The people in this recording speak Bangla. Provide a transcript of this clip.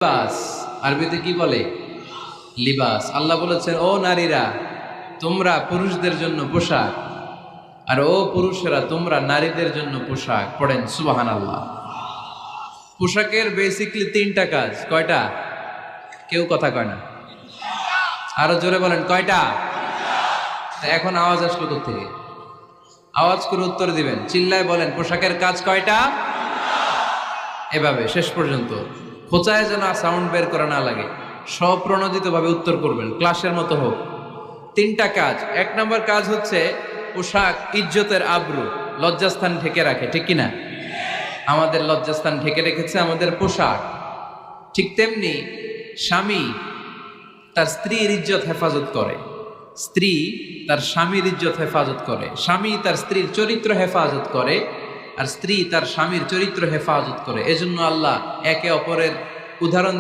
লিবাস আরবিতে কি বলে? লিবাস। আল্লাহ বলেছেন, ও নারীরা তোমরা পুরুষদের জন্য পোশাক, আর ও পুরুষেরা তোমরা নারীদের জন্য পোশাক। পড়েন সুবহানাল্লাহ। পোশাকের বেসিকলি তিনটা কাজ। কয়টা? কেউ কথা কয় না, আরো জোরে বলেন কয়টা? এখন আওয়াজ আসলো কোত্থেকে? আওয়াজ করে উত্তর দিবেন, চিল্লায় বলেন পোশাকের কাজ কয়টা? এভাবে শেষ পর্যন্ত খোঁচায় যেন সাউন্ড বের করা না লাগে, স্বপ্রণোদিত ভাবে উত্তর করবেন, ক্লাসের মতো হোক। তিনটা কাজ। এক নম্বর কাজ হচ্ছে পোশাক ইজ্জতের আবরু, লজ্জাস্থান ঢেকে রাখে, ঠিক কিনা? আমাদের লজ্জাস্থান ঢেকে রেখেছে আমাদের পোশাক। ঠিক তেমনি স্বামী তার স্ত্রীর ইজ্জত হেফাজত করে, স্ত্রী তার স্বামীর ইজ্জত হেফাজত করে, স্বামী তার স্ত্রীর চরিত্র হেফাজত করে, আর স্ত্রী তার স্বামীর চরিত্র হেফাজত করে। এজন্য আল্লাহ একে অপরের উদাহরণ